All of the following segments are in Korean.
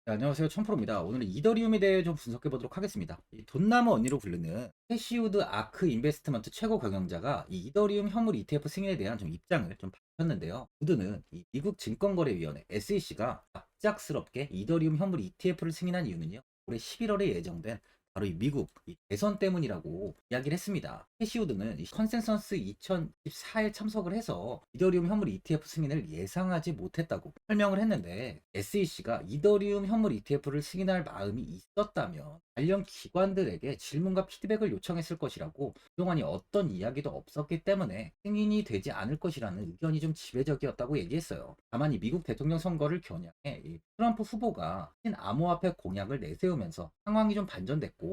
네, 안녕하세요. 천프로입니다. 오늘은 이더리움에 대해 좀 분석해 보도록 하겠습니다. 이 돈나무 언니로 부르는 캐시우드 아크 인베스트먼트 최고 경영자가 이 이더리움 현물 ETF 승인에 대한 좀 입장을 좀 밝혔는데요. 그들은 이 미국 증권거래위원회 SEC가 갑작스럽게 이더리움 현물 ETF를 승인한 이유는요. 올해 11월에 예정된 바로 이 미국 이 대선 때문이라고 이야기를 했습니다. 캐시우드는 이 컨센서스 2014에 참석을 해서 이더리움 현물 ETF 승인을 예상하지 못했다고 설명을 했는데, SEC가 이더리움 현물 ETF를 승인할 마음이 있었다면 관련 기관들에게 질문과 피드백을 요청했을 것이라고, 그동안이 어떤 이야기도 없었기 때문에 승인이 되지 않을 것이라는 의견이 좀 지배적이었다고 얘기했어요. 다만 이 미국 대통령 선거를 겨냥해 이 트럼프 후보가 친암호화폐 공약을 내세우면서 상황이 좀 반전됐고,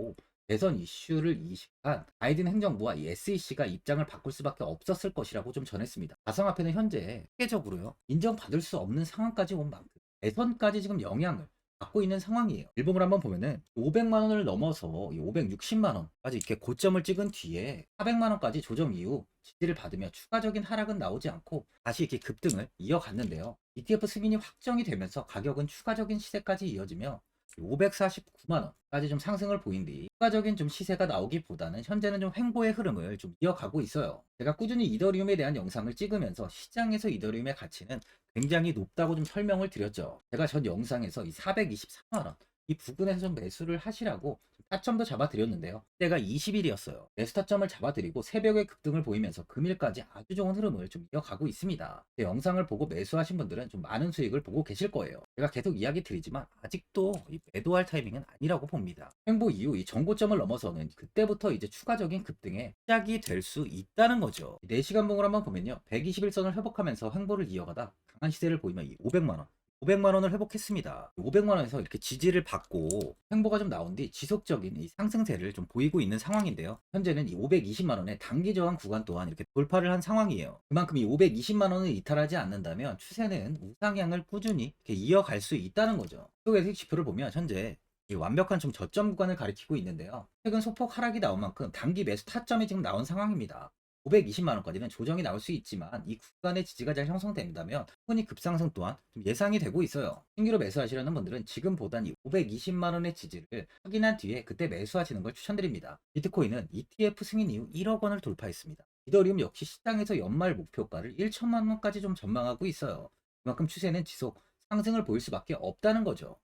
대선 이슈를 이식한 바이든 행정부와 이 SEC가 입장을 바꿀 수밖에 없었을 것이라고 좀 전했습니다. 가상화폐는 현재 세계적으로요, 인정받을 수 없는 상황까지 온 만큼 대선까지 지금 영향을 받고 있는 상황이에요. 일봉을 한번 보면은 500만 원을 넘어서 560만 원까지 이렇게 고점을 찍은 뒤에 400만 원까지 조정 이후 지지를 받으며 추가적인 하락은 나오지 않고 다시 이렇게 급등을 이어갔는데요. ETF 승인이 확정이 되면서 가격은 추가적인 시세까지 이어지며 549만 원까지 좀 상승을 보인 뒤 추가적인 좀 시세가 나오기보다는 현재는 좀 횡보의 흐름을 좀 이어가고 있어요. 제가 꾸준히 이더리움에 대한 영상을 찍으면서 시장에서 이더리움의 가치는 굉장히 높다고 좀 설명을 드렸죠. 제가 전 영상에서 이 423만 원 이 부근에서 좀 매수를 하시라고 타점도 잡아드렸는데요. 때가 20일이었어요. 매수 타점을 잡아드리고 새벽에 급등을 보이면서 금일까지 아주 좋은 흐름을 좀 이어가고 있습니다. 제 영상을 보고 매수하신 분들은 좀 많은 수익을 보고 계실 거예요. 제가 계속 이야기 드리지만 아직도 이 매도할 타이밍은 아니라고 봅니다. 횡보 이후 이 정고점을 넘어서는 그때부터 이제 추가적인 급등에 시작이 될 수 있다는 거죠. 4시간 봉을 한번 보면요. 121선을 회복하면서 횡보를 이어가다 강한 시세를 보이면 이 500만 원 500만 원을 회복했습니다. 500만 원에서 이렇게 지지를 받고 횡보가 좀 나온 뒤 지속적인 이 상승세를 좀 보이고 있는 상황인데요. 현재는 이 520만 원의 단기 저항 구간 또한 이렇게 돌파를 한 상황이에요. 그만큼 이 520만 원을 이탈하지 않는다면 추세는 우상향을 꾸준히 이렇게 이어갈 수 있다는 거죠. 속에서 지표를 보면 현재 이 완벽한 좀 저점 구간을 가리키고 있는데요. 최근 소폭 하락이 나온 만큼 단기 매수 타점이 지금 나온 상황입니다. 520만 원까지는 조정이 나올 수 있지만 이 구간의 지지가 잘 형성된다면 충분히 급상승 또한 좀 예상이 되고 있어요. 신규로 매수하시려는 분들은 지금보단 이 520만 원의 지지를 확인한 뒤에 그때 매수하시는 걸 추천드립니다. 비트코인은 ETF 승인 이후 1억 원을 돌파했습니다. 이더리움 역시 시장에서 연말 목표가를 1천만 원까지 좀 전망하고 있어요. 그만큼 추세는 지속 상승을 보일 수밖에 없다는 거죠.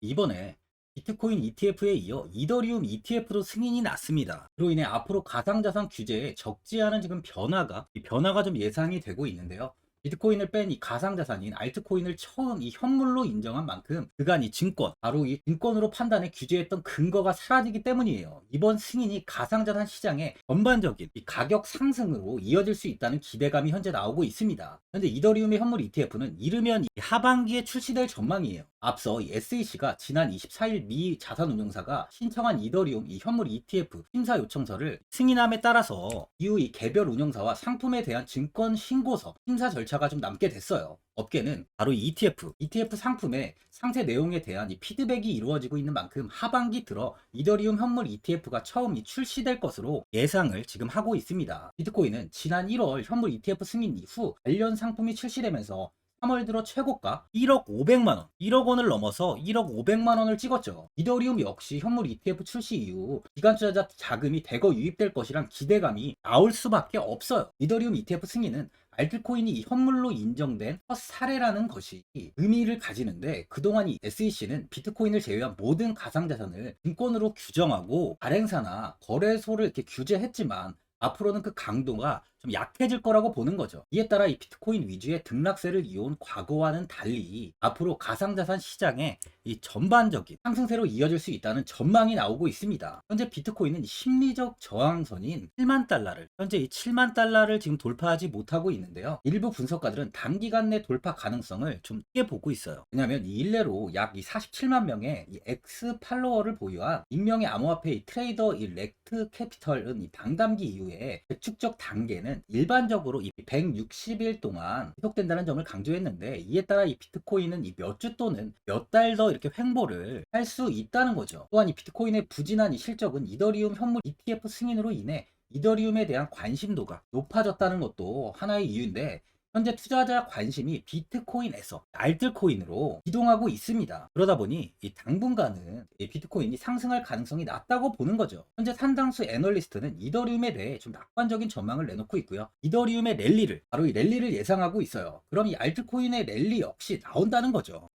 이번에 비트코인 ETF에 이어 이더리움 ETF도 승인이 났습니다. 그로 인해 앞으로 가상자산 규제에 적지 않은 지금 변화가 좀 예상이 되고 있는데요. 비트코인을 뺀 이 가상자산인 알트코인을 처음 이 현물로 인정한 만큼 그간 이 증권, 바로 이 증권으로 판단해 규제했던 근거가 사라지기 때문이에요. 이번 승인이 가상자산 시장의 전반적인 이 가격 상승으로 이어질 수 있다는 기대감이 현재 나오고 있습니다. 현재 이더리움의 현물 ETF는 이르면 이 하반기에 출시될 전망이에요. 앞서 이 SEC가 지난 24일 미 자산운용사가 신청한 이더리움 이 현물 ETF 심사 요청서를 승인함에 따라서 이후 이 개별 운용사와 상품에 대한 증권 신고서 심사 절차가 좀 남게 됐어요. 업계는 바로 이 ETF 상품의 상세 내용에 대한 이 피드백이 이루어지고 있는 만큼 하반기 들어 이더리움 현물 ETF가 처음 출시될 것으로 예상을 지금 하고 있습니다. 비트코인은 지난 1월 현물 ETF 승인 이후 관련 상품이 출시되면서 3월 들어 최고가 1억 500만 원, 1억 원을 넘어서 1억 500만 원을 찍었죠. 이더리움 역시 현물 ETF 출시 이후 기관 투자자 자금이 대거 유입될 것이란 기대감이 나올 수밖에 없어요. 이더리움 ETF 승인은 알트코인이 이 현물로 인정된 첫 사례라는 것이 의미를 가지는데, 그동안 이 SEC는 비트코인을 제외한 모든 가상자산을 증권으로 규정하고 발행사나 거래소를 이렇게 규제했지만 앞으로는 그 강도가 좀 약해질 거라고 보는 거죠. 이에 따라 이 비트코인 위주의 등락세를 이어온 과거와는 달리 앞으로 가상자산 시장에 이 전반적인 상승세로 이어질 수 있다는 전망이 나오고 있습니다. 현재 비트코인은 심리적 저항선인 7만 달러를 현재 이 7만 달러를 지금 돌파하지 못하고 있는데요. 일부 분석가들은 단기간 내 돌파 가능성을 좀 크게 보고 있어요. 왜냐하면 이 일례로 약 이 47만 명의 이 X 팔로워를 보유한 익명의 암호화폐 이 트레이더 이 렉트 캐피털은 이 반감기 이후에 재축적 단계는 일반적으로 이 160일 동안 지속된다는 점을 강조했는데, 이에 따라 이 비트코인은 이 몇 주 또는 몇 달 더 이렇게 횡보를 할 수 있다는 거죠. 또한 이 비트코인의 부진한 이 실적은 이더리움 현물 ETF 승인으로 인해 이더리움에 대한 관심도가 높아졌다는 것도 하나의 이유인데, 현재 투자자 관심이 비트코인에서 알트코인으로 이동하고 있습니다. 그러다 보니 이 당분간은 이 비트코인이 상승할 가능성이 낮다고 보는 거죠. 현재 상당수 애널리스트는 이더리움에 대해 좀 낙관적인 전망을 내놓고 있고요. 이더리움의 랠리를, 바로 이 랠리를 예상하고 있어요. 그럼 이 알트코인의 랠리 역시 나온다는 거죠.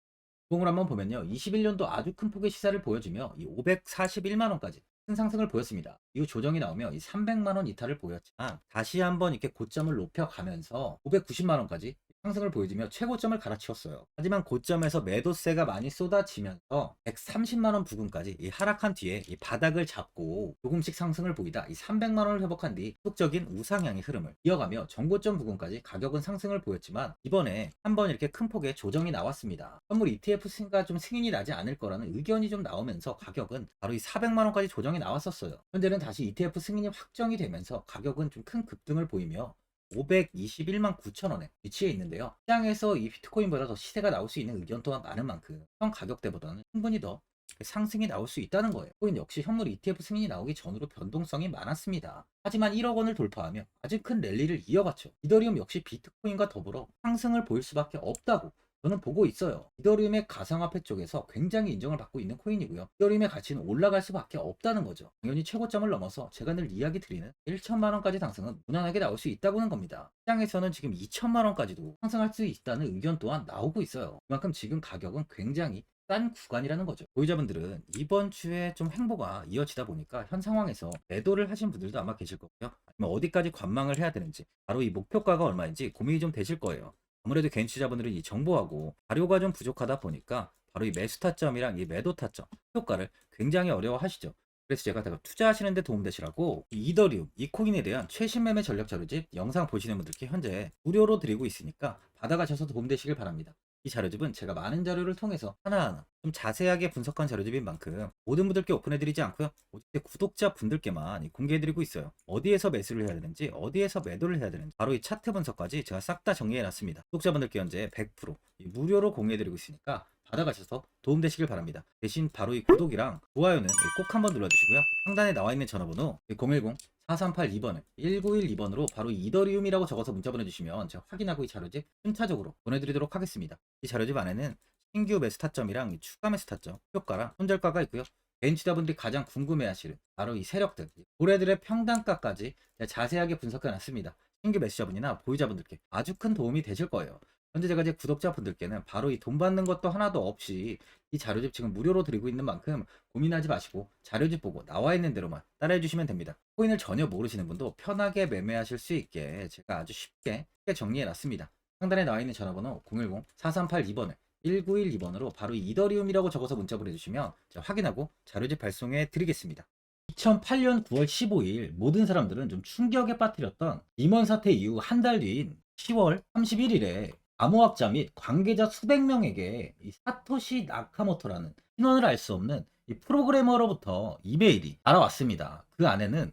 동을 한번 보면요. 21년도 아주 큰 폭의 시세를 보여주며 이 541만 원까지 큰 상승을 보였습니다. 이후 조정이 나오며 이 300만 원 이탈을 보였지만 다시 한번 이렇게 고점을 높여가면서 590만 원까지 상승을 보여주며 최고점을 갈아치웠어요. 하지만 고점에서 매도세가 많이 쏟아지면서 130만 원 부근까지 이 하락한 뒤에 이 바닥을 잡고 조금씩 상승을 보이다 이 300만 원을 회복한 뒤 속적인 우상향의 흐름을 이어가며 정고점 부근까지 가격은 상승을 보였지만 이번에 한번 이렇게 큰 폭의 조정이 나왔습니다. 선물 ETF 승가 좀 승인이 나지 않을 거라는 의견이 좀 나오면서 가격은 바로 이 400만 원까지 조정이 나왔었어요. 현재는 다시 ETF 승인이 확정이 되면서 가격은 좀 큰 급등을 보이며 521만 9천 원에 위치해 있는데요. 시장에서 이 비트코인보다 더 시세가 나올 수 있는 의견 또한 많은 만큼 현 가격대보다는 충분히 더 상승이 나올 수 있다는 거예요. 코인 역시 현물 ETF 승인이 나오기 전으로 변동성이 많았습니다. 하지만 1억 원을 돌파하며 아주 큰 랠리를 이어갔죠. 이더리움 역시 비트코인과 더불어 상승을 보일 수밖에 없다고 저는 보고 있어요. 이더리움의 가상화폐 쪽에서 굉장히 인정을 받고 있는 코인이고요. 이더리움의 가치는 올라갈 수밖에 없다는 거죠. 당연히 최고점을 넘어서 제가 늘 이야기 드리는 1천만 원까지 상승은 무난하게 나올 수 있다고 하는 겁니다. 시장에서는 지금 2천만 원까지도 상승할 수 있다는 의견 또한 나오고 있어요. 그만큼 지금 가격은 굉장히 싼 구간이라는 거죠. 보유자분들은 이번 주에 좀 행보가 이어지다 보니까 현 상황에서 매도를 하신 분들도 아마 계실 거고요. 아니면 어디까지 관망을 해야 되는지, 바로 이 목표가가 얼마인지 고민이 좀 되실 거예요. 아무래도 개인 투자자분들은 이 정보하고 자료가 좀 부족하다 보니까 바로 이 매수 타점이랑 이 매도 타점 효과를 굉장히 어려워하시죠. 그래서 제가 투자하시는데 도움되시라고 이 이더리움, 이 코인에 대한 최신 매매 전략 자료집 영상 보시는 분들께 현재 무료로 드리고 있으니까 받아가셔서 도움되시길 바랍니다. 이 자료집은 제가 많은 자료를 통해서 하나하나 좀 자세하게 분석한 자료집인 만큼 모든 분들께 오픈해드리지 않고요. 오직 구독자 분들께만 공개해드리고 있어요. 어디에서 매수를 해야 되는지, 어디에서 매도를 해야 되는지, 바로 이 차트 분석까지 제가 싹 다 정리해놨습니다. 구독자분들께 현재 100% 무료로 공개해드리고 있으니까 받아가셔서 도움되시길 바랍니다. 대신 바로 이 구독이랑 좋아요는 꼭 한번 눌러주시고요. 상단에 나와 있는 전화번호 010 4382번을 1912번으로 바로 이더리움이라고 적어서 문자 보내주시면 제가 확인하고 이 자료집 순차적으로 보내드리도록 하겠습니다. 이 자료집 안에는 신규 매수 타점이랑 이 추가 매수 타점 효과랑 손절가가 있고요. 개인 투자분들이 가장 궁금해하시는 바로 이 세력들, 고래들의 평단가까지 자세하게 분석해 놨습니다. 신규 매수자분이나 보유자분들께 아주 큰 도움이 되실 거예요. 현재 제가 제 구독자분들께는 바로 이 돈 받는 것도 하나도 없이 이 자료집 지금 무료로 드리고 있는 만큼 고민하지 마시고 자료집 보고 나와 있는 대로만 따라해 주시면 됩니다. 코인을 전혀 모르시는 분도 편하게 매매하실 수 있게 제가 아주 쉽게 정리해 놨습니다. 상단에 나와 있는 전화번호 010 4382번을 1912번으로 바로 이더리움이라고 적어서 문자 보내주시면 제가 확인하고 자료집 발송해 드리겠습니다. 2008년 9월 15일 모든 사람들은 좀 충격에 빠뜨렸던 리먼 사태 이후 한 달 뒤인 10월 31일에 암호학자 및 관계자 수백 명에게 이 사토시 나카모토라는 신원을 알 수 없는 이 프로그래머로부터 이메일이 알아왔습니다. 그 안에는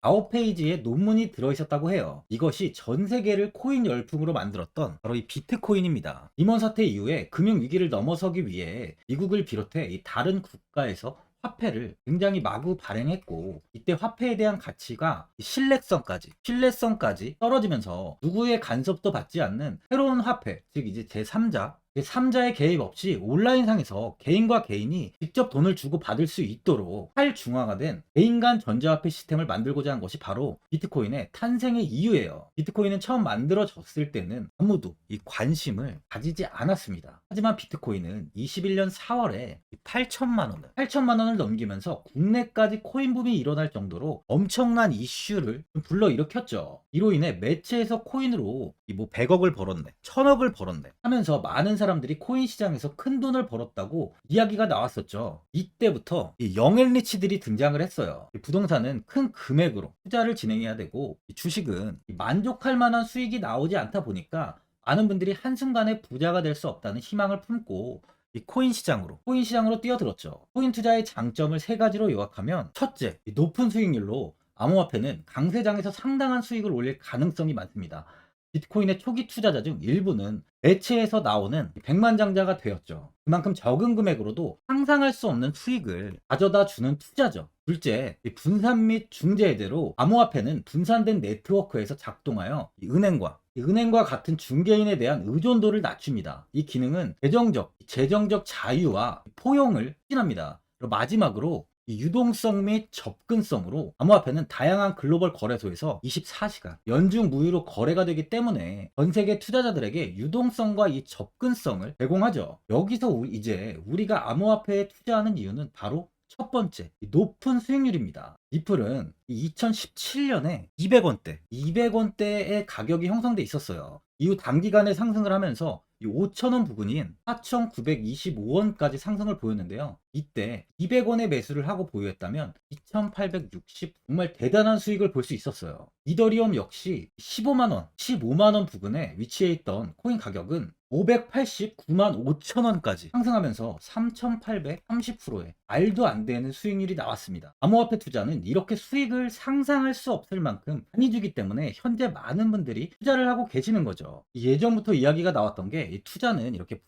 9페이지의 논문이 들어있었다고 해요. 이것이 전 세계를 코인 열풍으로 만들었던 바로 이 비트코인입니다. 리먼 사태 이후에 금융위기를 넘어서기 위해 미국을 비롯해 이 다른 국가에서 화폐를 굉장히 마구 발행했고 이때 화폐에 대한 가치가 신뢰성까지 떨어지면서 누구의 간섭도 받지 않는 새로운 화폐, 즉 이제 제3자의 개입 없이 온라인상에서 개인과 개인이 직접 돈을 주고 받을 수 있도록 탈중앙화된 개인 간 전자화폐 시스템을 만들고자 한 것이 바로 비트코인의 탄생의 이유예요. 비트코인은 처음 만들어졌을 때는 아무도 이 관심을 가지지 않았습니다. 하지만 비트코인은 21년 4월에 8천만 원을 넘기면서 국내까지 코인 붐이 일어날 정도로 엄청난 이슈를 불러일으켰죠. 이로 인해 매체에서 코인으로 뭐 100억을 벌었네, 1000억을 벌었네 하면서 많은 사람들이 코인 시장에서 큰 돈을 벌었다고 이야기가 나왔었죠. 이때부터 이 영앤리치들이 등장을 했어요. 부동산은 큰 금액으로 투자를 진행해야 되고 주식은 만족할 만한 수익이 나오지 않다 보니까 많은 분들이 한순간에 부자가 될 수 없다는 희망을 품고 이 코인 시장으로 뛰어들었죠. 코인 투자의 장점을 세 가지로 요약하면, 첫째, 높은 수익률로 암호화폐는 강세장에서 상당한 수익을 올릴 가능성이 많습니다. 비트코인의 초기 투자자 중 일부는 매체에서 나오는 백만장자가 되었죠. 그만큼 적은 금액으로도 상상할 수 없는 수익을 가져다 주는 투자죠. 둘째, 분산 및 중재 해제로 암호화폐는 분산된 네트워크에서 작동하여 은행과 같은 중개인에 대한 의존도를 낮춥니다. 이 기능은 재정적 자유와 포용을 추진합니다. 그리고 마지막으로 이 유동성 및 접근성으로 암호화폐는 다양한 글로벌 거래소에서 24시간 연중 무휴로 거래가 되기 때문에 전 세계 투자자들에게 유동성과 이 접근성을 제공하죠. 여기서 이제 우리가 암호화폐에 투자하는 이유는 바로 첫 번째, 높은 수익률입니다. 리플은 2017년에 200원대의 가격이 형성돼 있었어요. 이후 단기간에 상승을 하면서 이 5,000원 부근인 4,925원까지 상승을 보였는데요. 이때 200원에 매수를 하고 보유했다면 2,860 정말 대단한 수익을 볼 수 있었어요. 이더리움 역시 15만원 부근에 위치해 있던 코인 가격은 589만 5천원까지 상승하면서 3,830%의 말도 안 되는 수익률이 나왔습니다. 암호화폐 투자는 이렇게 수익을 상상할 수 없을 만큼 많이 주기 때문에 현재 많은 분들이 투자를 하고 계시는 거죠. 예전부터 이야기가 나왔던 게 이 투자는 이렇게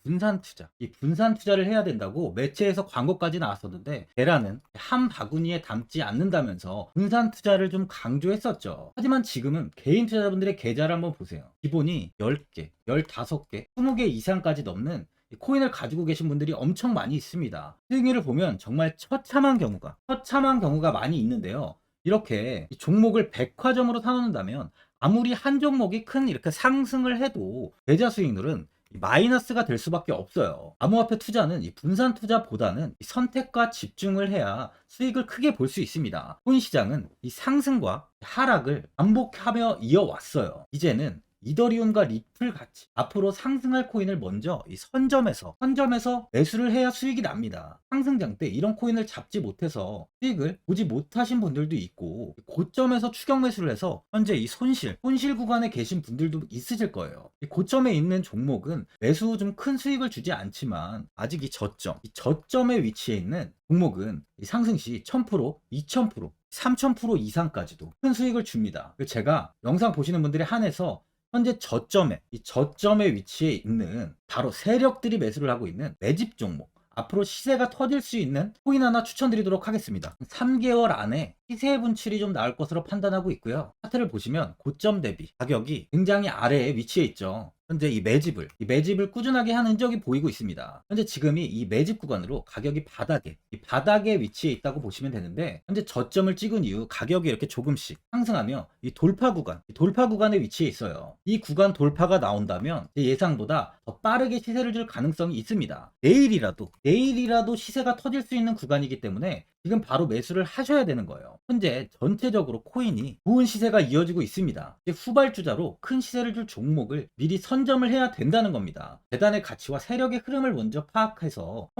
이 분산 투자를 해야 된다고 매체에서 광고까지 나왔었는데 테라는 한 바구니에 담지 않는다면서 분산 투자를 좀 강조했었죠. 하지만 지금은 개인 투자자분들의 계좌를 한번 보세요. 기본이 10개, 15개, 20개 이상까지 넘는 코인을 가지고 계신 분들이 엄청 많이 있습니다. 수익률을 보면 정말 처참한 경우가 많이 있는데요. 이렇게 종목을 백화점으로 사놓는다면 아무리 한 종목이 큰 이렇게 상승을 해도 계좌 수익률은 마이너스가 될 수밖에 없어요. 암호화폐 투자는 이 분산 투자보다는 이 선택과 집중을 해야 수익을 크게 볼 수 있습니다. 코인 시장은 이 상승과 하락을 반복하며 이어왔어요. 이제는 이더리움과 리플 같이 앞으로 상승할 코인을 먼저 이 선점에서 매수를 해야 수익이 납니다. 상승장 때 이런 코인을 잡지 못해서 수익을 보지 못하신 분들도 있고, 고점에서 추격 매수를 해서 현재 이 손실 구간에 계신 분들도 있으실 거예요. 이 고점에 있는 종목은 매수 후 좀 큰 수익을 주지 않지만 아직 이 저점에 위치해 있는 종목은 이 상승 시 1000%, 2000%, 3000% 이상까지도 큰 수익을 줍니다. 제가 영상 보시는 분들에 한해서 현재 저점에 위치해 있는 바로 세력들이 매수를 하고 있는 매집 종목, 앞으로 시세가 터질 수 있는 코인 하나 추천드리도록 하겠습니다. 3개월 안에 시세 분출이 좀 나올 것으로 판단하고 있고요. 차트를 보시면 고점 대비 가격이 굉장히 아래에 위치해 있죠. 현재 이 매집을 꾸준하게 한 흔적이 보이고 있습니다. 현재 지금이 이 매집 구간으로 가격이 바닥에 위치해 있다고 보시면 되는데, 현재 저점을 찍은 이후 가격이 이렇게 조금씩 상승하며 이 돌파 구간에 위치해 있어요. 이 구간 돌파가 나온다면 제 예상보다 더 빠르게 시세를 줄 가능성이 있습니다. 내일이라도 시세가 터질 수 있는 구간이기 때문에 지금 바로 매수를 하셔야 되는 거예요. 현재 전체적으로 코인이 좋은 시세가 이어지고 있습니다. 후발주자로 큰 시세를 줄 종목을 미리 선점을 해야 된다는 겁니다. 재단의 가치와 세력의 흐름을 먼저 파악해서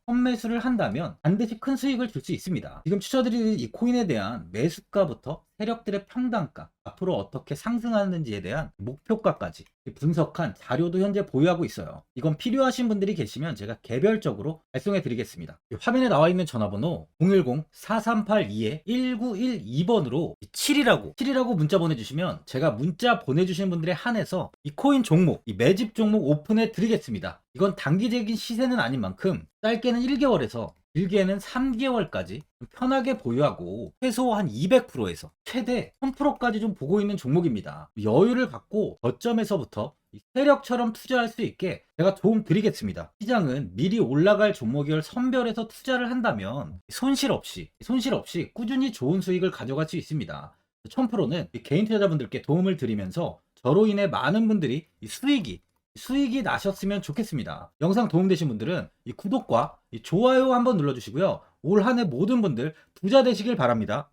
선매수를 한다면 반드시 큰 수익을 줄 수 있습니다. 지금 추천드리는 이 코인에 대한 매수가부터 세력들의 평단가, 앞으로 어떻게 상승하는지에 대한 목표가까지 분석한 자료도 현재 보유하고 있어요. 이건 필요하신 분들이 계시면 제가 개별적으로 발송해 드리겠습니다. 화면에 나와 있는 전화번호 010-4382-1912번으로 7이라고 문자 보내주시면 제가 문자 보내주시는 분들에 한해서 이 코인 종목, 이 매집 종목 오픈해 드리겠습니다. 이건 단기적인 시세는 아닌 만큼 짧게는 1개월에서 길게는 3개월까지 편하게 보유하고 최소 한 200%에서 최대 1000%까지 좀 보고 있는 종목입니다. 여유를 갖고 저점에서부터 세력처럼 투자할 수 있게 제가 도움 드리겠습니다. 시장은 미리 올라갈 종목을 선별해서 투자를 한다면 손실 없이 꾸준히 좋은 수익을 가져갈 수 있습니다. 1000%는 개인 투자자분들께 도움을 드리면서 저로 인해 많은 분들이 수익이 나셨으면 좋겠습니다. 영상 도움되신 분들은 이 구독과 이 좋아요 한번 눌러주시고요. 올 한 해 모든 분들 부자 되시길 바랍니다.